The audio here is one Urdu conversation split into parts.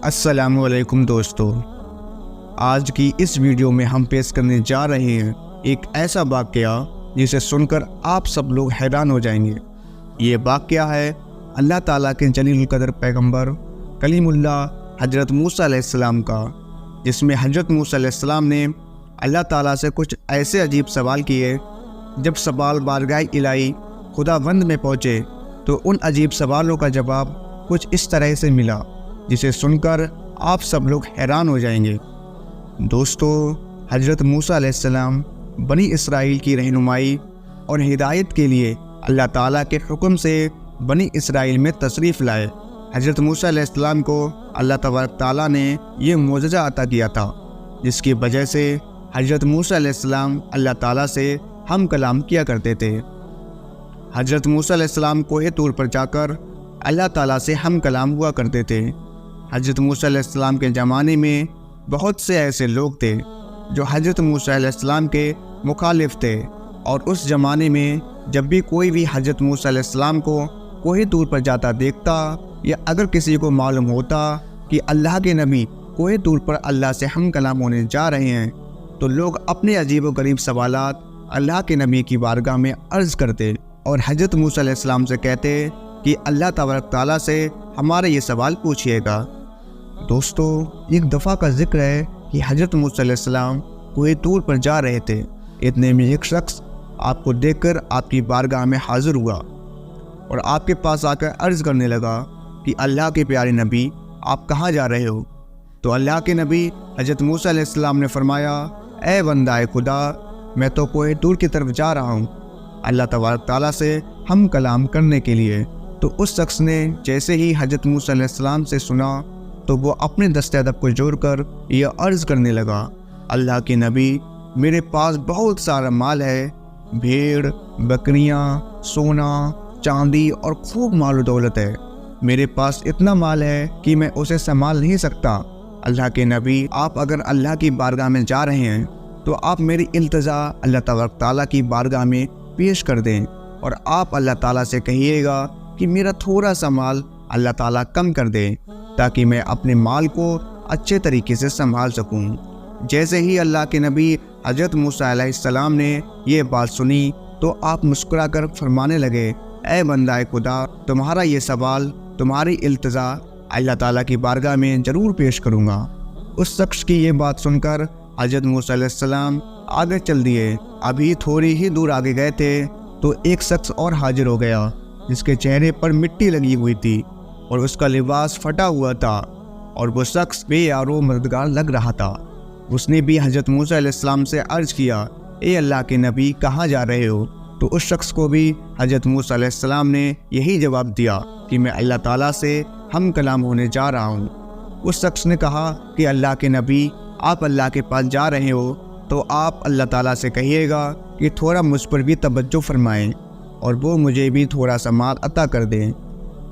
السلام علیکم دوستو، آج کی اس ویڈیو میں ہم پیش کرنے جا رہے ہیں ایک ایسا واقعہ جسے سن کر آپ سب لوگ حیران ہو جائیں گے۔ یہ واقعہ ہے اللہ تعالیٰ کے جلیل القدر پیغمبر کلیم اللہ حضرت موسیٰ علیہ السلام کا، جس میں حضرت موسیٰ علیہ السلام نے اللہ تعالیٰ سے کچھ ایسے عجیب سوال کیے۔ جب سوال بارگاہ الہی خداوند میں پہنچے تو ان عجیب سوالوں کا جواب کچھ اس طرح سے ملا جسے سن کر آپ سب لوگ حیران ہو جائیں گے۔ دوستو، حضرت موسیٰ علیہ السلام بنی اسرائیل کی رہنمائی اور ہدایت کے لیے اللہ تعالیٰ کے حکم سے بنی اسرائیل میں تشریف لائے۔ حضرت موسیٰ علیہ السلام کو اللہ تبارک تعالیٰ نے یہ معجزہ عطا کیا تھا، جس کی وجہ سے حضرت موسیٰ علیہ السلام اللہ تعالیٰ سے ہم کلام کیا کرتے تھے۔ حضرت موسیٰ علیہ السلام کوہ طور پر جا کر اللہ تعالیٰ سے ہم کلام ہوا کرتے تھے۔ حضرت موسیٰ علیہ السلام کے زمانے میں بہت سے ایسے لوگ تھے جو حضرت موسیٰ علیہ السلام کے مخالف تھے، اور اس زمانے میں جب بھی کوئی بھی حضرت موسیٰ علیہ السلام کو کوہ طور پر جاتا دیکھتا، یا اگر کسی کو معلوم ہوتا کہ اللہ کے نبی کوہ طور پر اللہ سے ہم کلام ہونے جا رہے ہیں، تو لوگ اپنے عجیب و غریب سوالات اللہ کے نبی کی بارگاہ میں عرض کرتے اور حضرت موسیٰ علیہ السلام سے کہتے کہ اللہ تبارک تعالیٰ سے ہمارے یہ سوال پوچھئے گا۔ دوستو، ایک دفعہ کا ذکر ہے کہ حضرت موسیٰ علیہ السلام کوہ طور پر جا رہے تھے۔ اتنے میں ایک شخص آپ کو دیکھ کر آپ کی بارگاہ میں حاضر ہوا اور آپ کے پاس آ کر عرض کرنے لگا کہ اللہ کے پیارے نبی، آپ کہاں جا رہے ہو؟ تو اللہ کے نبی حضرت موسیٰ علیہ السلام نے فرمایا، اے بندہ خدا، میں تو کوہ طور کی طرف جا رہا ہوں اللہ تبارک تعالیٰ سے ہم کلام کرنے کے لیے۔ تو اس شخص نے جیسے ہی حضرت موسیٰ علیہ السلام سے سنا تو وہ اپنے دست ادب کو جوڑ کر یہ عرض کرنے لگا، اللہ کے نبی، میرے پاس بہت سارا مال ہے، بھیڑ، بکریاں، سونا، چاندی اور خوب مال و دولت ہے۔ میرے پاس اتنا مال ہے کہ میں اسے سنبھال نہیں سکتا۔ اللہ کے نبی، آپ اگر اللہ کی بارگاہ میں جا رہے ہیں تو آپ میری التجا اللہ تبارک تعالیٰ کی بارگاہ میں پیش کر دیں، اور آپ اللہ تعالیٰ سے کہیے گا کہ میرا تھوڑا سا مال اللہ تعالیٰ کم کر دے، تاکہ میں اپنے مال کو اچھے طریقے سے سنبھال سکوں۔ جیسے ہی اللہ کے نبی حضرت موسیٰ علیہ السلام نے یہ بات سنی تو آپ مسکرا کر فرمانے لگے، اے بندہ خدا، تمہارا یہ سوال، تمہاری التجا اللہ تعالیٰ کی بارگاہ میں ضرور پیش کروں گا۔ اس شخص کی یہ بات سن کر حضرت موسیٰ علیہ السلام آگے چل دیے۔ ابھی تھوڑی ہی دور آگے گئے تھے تو ایک شخص اور حاضر ہو گیا، جس کے چہرے پر مٹی لگی ہوئی تھی اور اس کا لباس پھٹا ہوا تھا، اور وہ شخص بے یارو مددگار لگ رہا تھا۔ اس نے بھی حضرت موسیٰ علیہ السلام سے عرض کیا، اے اللہ کے نبی، کہاں جا رہے ہو؟ تو اس شخص کو بھی حضرت موسیٰ علیہ السلام نے یہی جواب دیا کہ میں اللہ تعالیٰ سے ہم کلام ہونے جا رہا ہوں۔ اس شخص نے کہا کہ اللہ کے نبی، آپ اللہ کے پاس جا رہے ہو تو آپ اللہ تعالیٰ سے کہیے گا کہ تھوڑا مجھ پر بھی توجہ فرمائیں، اور وہ مجھے بھی تھوڑا سا مال عطا کر دیں،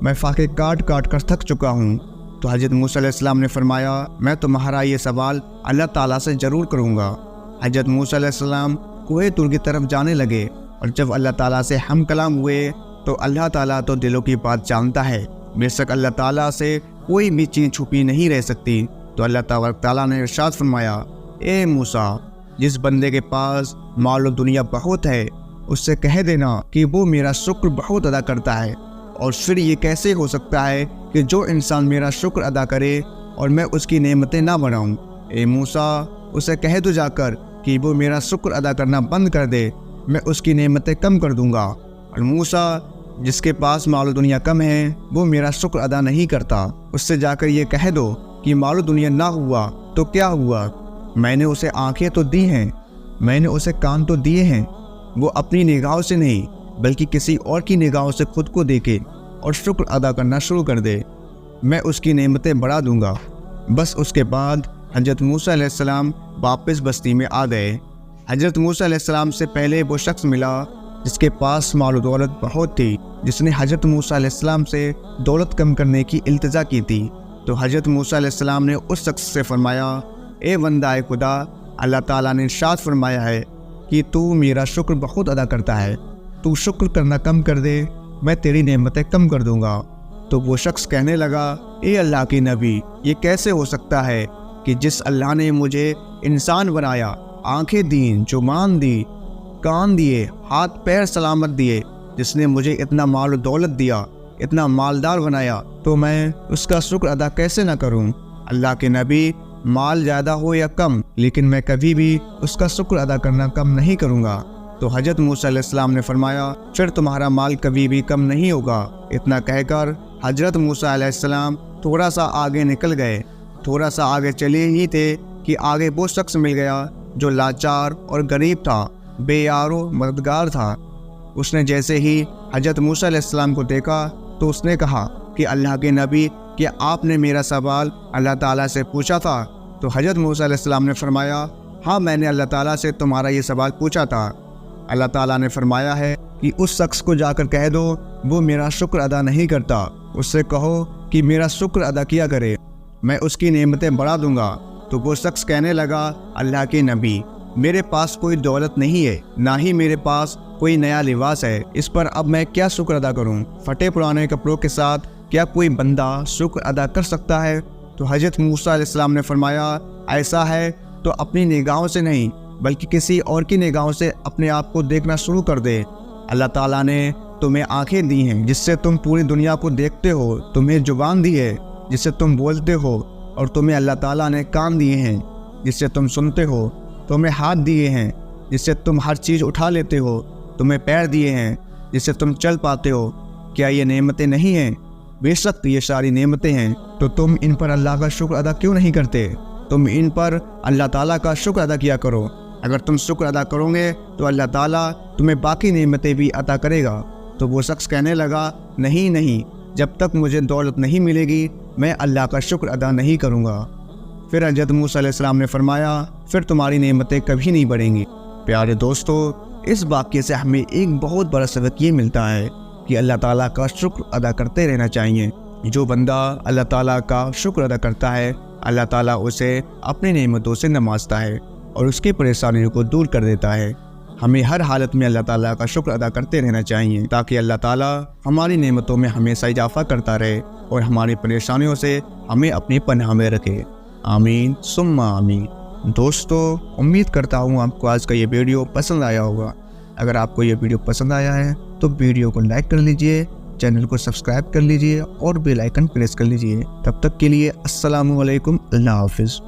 میں فاقے کاٹ کاٹ کر تھک چکا ہوں۔ تو حضرت موسیٰ علیہ السلام نے فرمایا، میں تمہارا یہ سوال اللہ تعالیٰ سے ضرور کروں گا۔ حضرت موسیٰ علیہ السلام کوہ طور کی طرف جانے لگے، اور جب اللہ تعالیٰ سے ہم کلام ہوئے تو اللہ تعالیٰ تو دلوں کی بات جانتا ہے، بے شک اللہ تعالیٰ سے کوئی بھی چیز چھپی نہیں رہ سکتی۔ تو اللہ تبارک تعالیٰ نے ارشاد فرمایا، اے موسیٰ، جس بندے کے پاس مال و دنیا بہت ہے، اس سے کہہ دینا کہ وہ میرا شکر بہت ادا کرتا ہے، اور پھر یہ کیسے ہو سکتا ہے کہ جو انسان میرا شکر ادا کرے اور میں اس کی نعمتیں نہ بڑھاؤں؟ اے موسیٰ، اسے کہہ دو جا کر کہ وہ میرا شکر ادا کرنا بند کر دے، میں اس کی نعمتیں کم کر دوں گا۔ اور موسیٰ، جس کے پاس مال و دنیا کم ہے، وہ میرا شکر ادا نہیں کرتا، اس سے جا کر یہ کہہ دو کہ مال و دنیا نہ ہوا تو کیا ہوا، میں نے اسے آنکھیں تو دی ہیں، میں نے اسے کان تو دیے ہیں، وہ اپنی نگاہوں سے نہیں بلکہ کسی اور کی نگاہوں سے خود کو دیکھے اور شکر ادا کرنا شروع کر دے، میں اس کی نعمتیں بڑھا دوں گا۔ بس اس کے بعد حضرت موسیٰ علیہ السلام واپس بستی میں آ گئے۔ حضرت موسیٰ علیہ السلام سے پہلے وہ شخص ملا جس کے پاس مال و دولت بہت تھی، جس نے حضرت موسیٰ علیہ السلام سے دولت کم کرنے کی التجا کی تھی۔ تو حضرت موسیٰ علیہ السلام نے اس شخص سے فرمایا، اے بندہ خدا، اللہ تعالیٰ نے ارشاد فرمایا ہے کہ تو میرا شکر بہت ادا کرتا ہے، تو شکر کرنا کم کر دے، میں تیری نعمتیں کم کر دوں گا۔ تو وہ شخص کہنے لگا اے اللہ کے نبی، یہ کیسے ہو سکتا ہے کہ جس اللہ نے مجھے انسان بنایا، آنکھیں دیں، زبان دی، کان دیے، ہاتھ پیر سلامت دیے، جس نے مجھے اتنا مال و دولت دیا، اتنا مالدار بنایا، تو میں اس کا شکر ادا کیسے نہ کروں؟ اللہ کے نبی، مال زیادہ ہو یا کم، لیکن میں کبھی بھی اس کا شکر ادا کرنا کم نہیں کروں گا۔ تو حضرت موسیٰ علیہ السلام نے فرمایا پھر تمہارا مال کبھی بھی کم نہیں ہوگا۔ اتنا کہہ کر حضرت موسیٰ علیہ السلام تھوڑا سا آگے نکل گئے۔ تھوڑا سا آگے چلے ہی تھے کہ آگے وہ شخص مل گیا جو لاچار اور غریب تھا، بے یار و مددگار تھا۔ اس نے جیسے ہی حضرت موسیٰ علیہ السلام کو دیکھا تو اس نے کہا کہ اللہ کے نبی، کیا آپ نے میرا سوال اللہ تعالیٰ سے پوچھا تھا؟ تو حضرت موسیٰ علیہ السلام نے فرمایا ہاں، میں نے اللہ تعالیٰ سے تمہارا یہ سوال پوچھا تھا۔ اللہ تعالیٰ نے فرمایا ہے کہ اس شخص کو جا کر کہہ دو وہ میرا شکر ادا نہیں کرتا، اس سے کہو کہ میرا شکر ادا کیا کرے، میں اس کی نعمتیں بڑھا دوں گا۔ تو وہ شخص کہنے لگا اللہ کے نبی، میرے پاس کوئی دولت نہیں ہے، نہ ہی میرے پاس کوئی نیا لباس ہے، اس پر اب میں کیا شکر ادا کروں؟ پھٹے پرانے کپڑوں کے ساتھ کیا کوئی بندہ شکر ادا کر سکتا ہے؟ تو حضرت موسیٰ علیہ السلام نے فرمایا ایسا ہے تو اپنی نگاہوں سے نہیں بلکہ کسی اور کی نگاہوں سے اپنے آپ کو دیکھنا شروع کر دے۔ اللہ تعالیٰ نے تمہیں آنکھیں دی ہیں جس سے تم پوری دنیا کو دیکھتے ہو، تمہیں زبان دی ہے جس سے تم بولتے ہو، اور تمہیں اللہ تعالیٰ نے کان دیے ہیں جس سے تم سنتے ہو، تمہیں ہاتھ دیے ہیں جس سے تم ہر چیز اٹھا لیتے ہو، تمہیں پیر دیے ہیں جس سے تم چل پاتے ہو۔ کیا یہ نعمتیں نہیں ہیں؟ بے شک یہ ساری نعمتیں ہیں، تو تم ان پر اللہ کا شکر ادا کیوں نہیں کرتے؟ تم ان پر اللہ تعالیٰ کا شکر ادا کیا کرو۔ اگر تم شکر ادا کرو گے تو اللہ تعالیٰ تمہیں باقی نعمتیں بھی عطا کرے گا۔ تو وہ شخص کہنے لگا نہیں، جب تک مجھے دولت نہیں ملے گی میں اللہ کا شکر ادا نہیں کروں گا۔ پھر حضرت موسیٰ علیہ السلام نے فرمایا پھر تمہاری نعمتیں کبھی نہیں بڑھیں گی۔ پیارے دوستو، اس واقعے سے ہمیں ایک بہت بڑا سبق یہ ملتا ہے کہ اللہ تعالیٰ کا شکر ادا کرتے رہنا چاہیے۔ جو بندہ اللہ تعالیٰ کا شکر ادا کرتا ہے، اللہ تعالیٰ اسے اپنی نعمتوں سے نوازتا ہے اور اس کی پریشانیوں کو دور کر دیتا ہے۔ ہمیں ہر حالت میں اللہ تعالیٰ کا شکر ادا کرتے رہنا چاہیے تاکہ اللہ تعالیٰ ہماری نعمتوں میں ہمیشہ اضافہ کرتا رہے اور ہماری پریشانیوں سے ہمیں اپنی پناہ میں رکھے۔ آمین ثم آمین۔ دوستو، امید کرتا ہوں آپ کو آج کا یہ ویڈیو پسند آیا ہوگا۔ اگر آپ کو یہ ویڈیو پسند آیا ہے تو ویڈیو کو لائک کر لیجئے، چینل کو سبسکرائب کر لیجئے اور بیل آئیکن پریس کر لیجئے۔ تب تک کے لیے السلام علیکم، اللہ حافظ۔